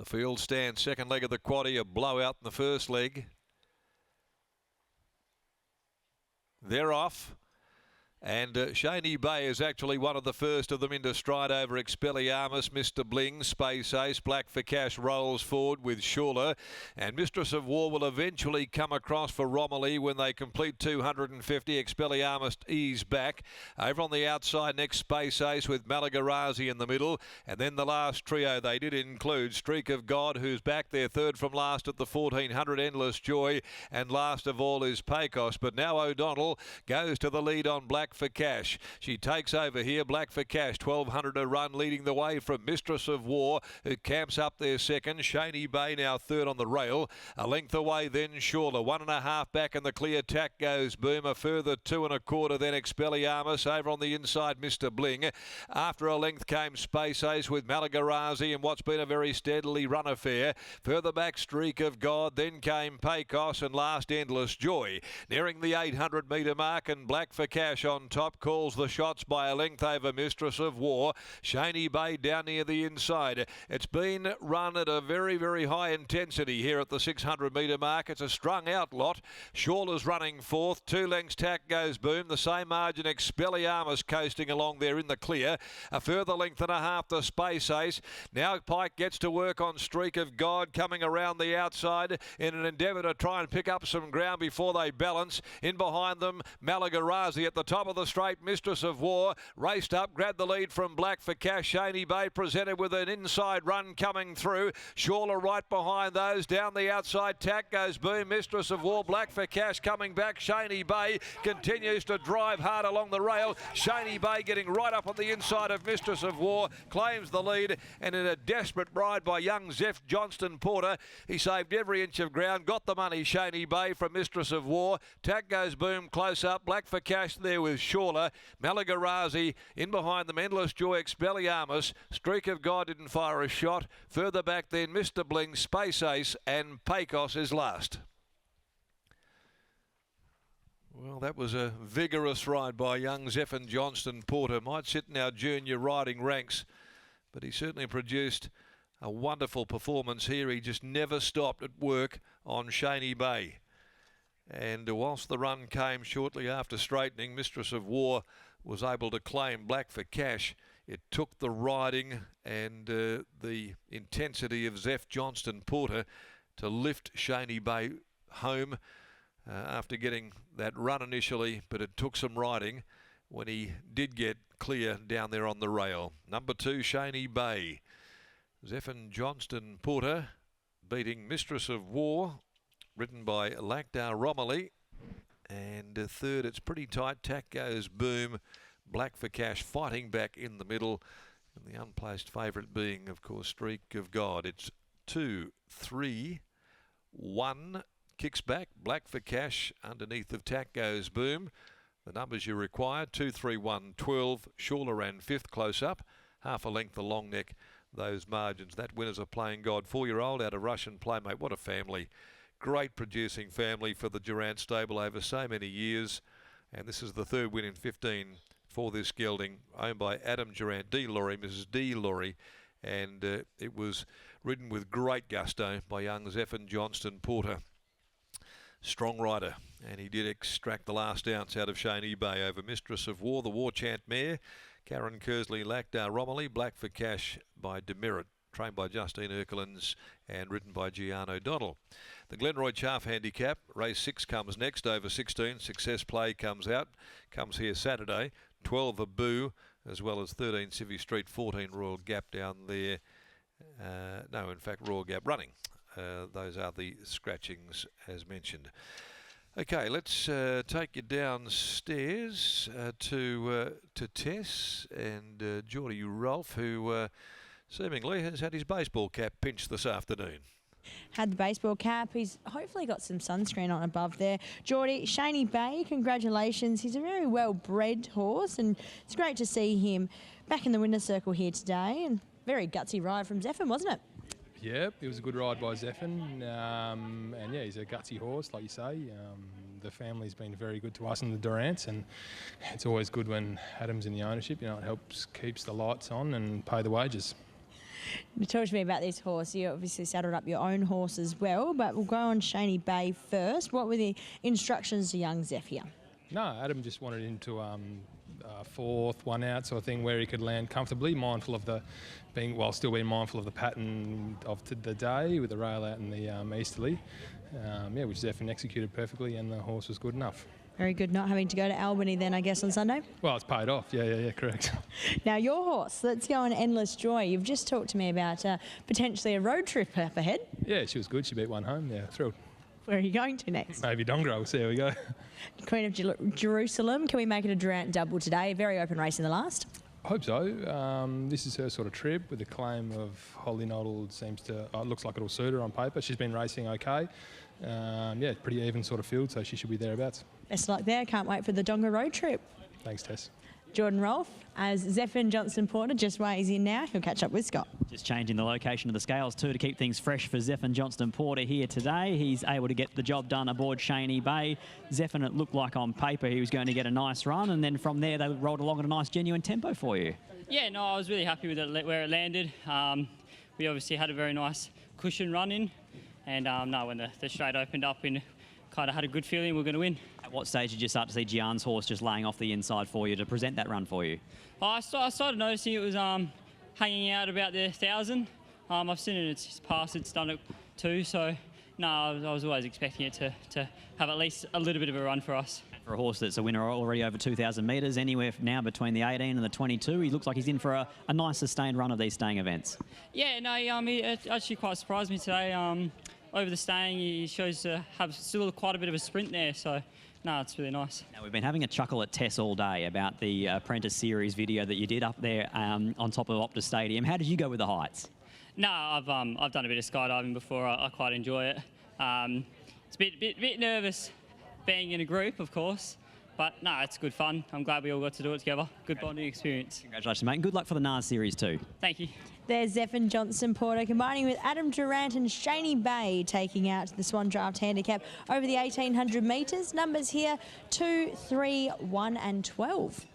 The field stand, second leg of the quaddie, a blowout in the first leg. They're off. And Cheyne Bay is actually one of the first of them into stride over Expelliarmus. Mr. Bling, Space Ace, Black for Cash rolls forward with Schuler. And Mistress of War will eventually come across for Romilly when they complete 250. Expelliarmus ease back. Over on the outside, next Space Ace with Malagarazi in the middle. And then the last trio, they did include Streak of God, who's back there third from last at the 1400, Endless Joy. And last of all is Pecos. But now O'Donnell goes to the lead on Black for Cash. She takes over here. Black for Cash, 1200 a run, leading the way from Mistress of War, who camps up there second. Cheyne Bay now third on the rail. A length away then Schuler. 1.5 back in the clear. Tack goes Boom. A further 2 1/4 then Expelliarmus. Over on the inside, Mr. Bling. After a length came Space Ace with Malagarazi and what's been a very steadily run affair. Further back, Streak of God. Then came Pecos and last Endless Joy. Nearing the 800 metre mark, and Black for Cash on top calls the shots by a length over Mistress of War. Cheyne Bay down near the inside. It's been run at a very, very high intensity here at the 600 metre mark. It's a strung out lot. Schuler's running fourth. 2 lengths Tack goes Boom. The same margin Expelliarmus coasting along there in the clear. A further length and a half to Space Ace. Now Pike gets to work on Streak of God coming around the outside in an endeavour to try and pick up some ground before they balance. In behind them, Malagarazi at the top of the straight. Mistress of War raced up, grabbed the lead from Black for Cash. Cheyne Bay presented with an inside run coming through. Schuler right behind those. Down the outside, Tack goes Boom. Mistress of War, Black for Cash coming back. Cheyne Bay continues to drive hard along the rail. Cheyne Bay getting right up on the inside of Mistress of War, claims the lead, and in a desperate ride by young Zeph Johnston Porter, he saved every inch of ground, got the money. Cheyne Bay from Mistress of War. Tack goes Boom close up. Black for Cash there with Schuler. Malagarazi in behind them. Endless Joy, Expelliarmus. Streak of God didn't fire a shot. Further back then, Mr. Bling, Space Ace, and Pecos is last. Well, that was a vigorous ride by young Zephyr Johnston Porter. Might sit in our junior riding ranks, but he certainly produced a wonderful performance here. He just never stopped at work on Cheyne Bay. And whilst the run came shortly after straightening, Mistress of War was able to claim Black for Cash. It took the riding and the intensity of Zeph Johnston Porter to lift Cheyne Bay home after getting that run initially, but it took some riding when he did get clear down there on the rail. Number 2, Cheyne Bay. Zeph Johnston Porter beating Mistress of War, ridden by Lactar Romilly. And third, it's pretty tight. Tack goes Boom. Black for Cash fighting back in the middle. And the unplaced favourite being, of course, Streak of God. It's 2, 3, 1. Kicks back. Black for Cash underneath of Tack goes Boom. The numbers you require, 2, 3, 1, 12. Schuler ran 5th close up. Half a length the long neck. Those margins. That winner's a Playing God 4-year-old out of Russian Playmate. What a family. Great producing family for the Durant stable over so many years. And this is the 3rd win in 15 for this gelding, owned by Adam Durant, D. Laurie, Mrs. D. Laurie. And it was ridden with great gusto by young Zephyr Johnston Porter. Strong rider, and he did extract the last ounce out of Cheyne Bay over Mistress of War, the War Chant mare. Karen Kersley, Lactar Romilly, Black for Cash by Demerit, trained by Justine Erkelins and ridden by Gian O'Donnell. The Glenroy Chaff Handicap, race 6 comes next, over 16. Success Play comes here Saturday. 12 Abu, as well as 13 Civvy Street, 14 Royal Gap down there. No, in fact, Royal Gap running. Those are the scratchings as mentioned. Okay, let's take you downstairs to Tess and Geordie Rolfe, who seemingly has had his baseball cap pinched this afternoon. Had the baseball cap. He's hopefully got some sunscreen on above there. Geordie, Cheyne Bay, congratulations. He's a very well-bred horse, and it's great to see him back in the winner's circle here today. And very gutsy ride from Zephyr, wasn't it? Yep, it was a good ride by Zephyr. And yeah, he's a gutsy horse, like you say. The family's been very good to us in the Durants, and it's always good when Adam's in the ownership. You know, it helps keeps the lights on and pay the wages. Talk to me about this horse. You obviously saddled up your own horse as well, but we'll go on Cheyne Bay first. What were the instructions to young Zeph here? No, Adam just wanted him to fourth, one out sort of thing where he could land comfortably, mindful of while still being mindful of the pattern of the day with the rail out and the easterly. Which Zeph executed perfectly, and the horse was good enough. Very good not having to go to Albany then, I guess, on Sunday? Well, it's paid off. Yeah, correct. Now, your horse, let's go on Endless Joy. You've just talked to me about potentially a road trip up ahead. Yeah, she was good. She beat one home. Yeah, thrilled. Where are you going to next? Maybe Dongra. We'll see how we go. Queen of Jerusalem. Can we make it a Durant double today? Very open race in the last. I hope so. This is her sort of trip with the claim of Holly Noddle. Looks like it'll suit her on paper. She's been racing okay. Pretty even sort of field, so she should be thereabouts. Best of luck there. Can't wait for the Donga road trip. Thanks, Tess. Jordan Rolfe, as Zephyr Johnson Porter just weighs in now. He'll catch up with Scott. Just changing the location of the scales too to keep things fresh for Zephyr Johnston Porter here today. He's able to get the job done aboard Cheyne Bay. Zephyr, it looked like on paper he was going to get a nice run, and then from there they rolled along at a nice genuine tempo for you. Yeah, no, I was really happy with it, where it landed. We obviously had a very nice cushion run in, and when the straight opened up, and kind of had a good feeling we're going to win. At what stage did you start to see Gian's horse just laying off the inside for you to present that run for you? I started noticing it was hanging out about the 1,000. I've seen it in its past, it's done it too, so no, I was always expecting it to have at least a little bit of a run for us. For a horse that's a winner already over 2,000 metres, anywhere now between the 18 and the 22, he looks like he's in for a nice sustained run of these staying events. Yeah, no, it actually quite surprised me today. Over the staying, he shows to have still quite a bit of a sprint there, so no, it's really nice. Now, we've been having a chuckle at Tess all day about the Apprentice Series video that you did up there on top of Optus Stadium. How did you go with the heights? No, I've done a bit of skydiving before. I quite enjoy it. It's a bit nervous being in a group, of course, but no, it's good fun. I'm glad we all got to do it together. Good bonding experience. Congratulations, mate, and good luck for the NAS Series too. Thank you. There's Zephyr Johnson Porter combining with Adam Durant and Cheyne Bay taking out the Swan Draft handicap over the 1,800 metres. Numbers here 2, 3, 1 and 12.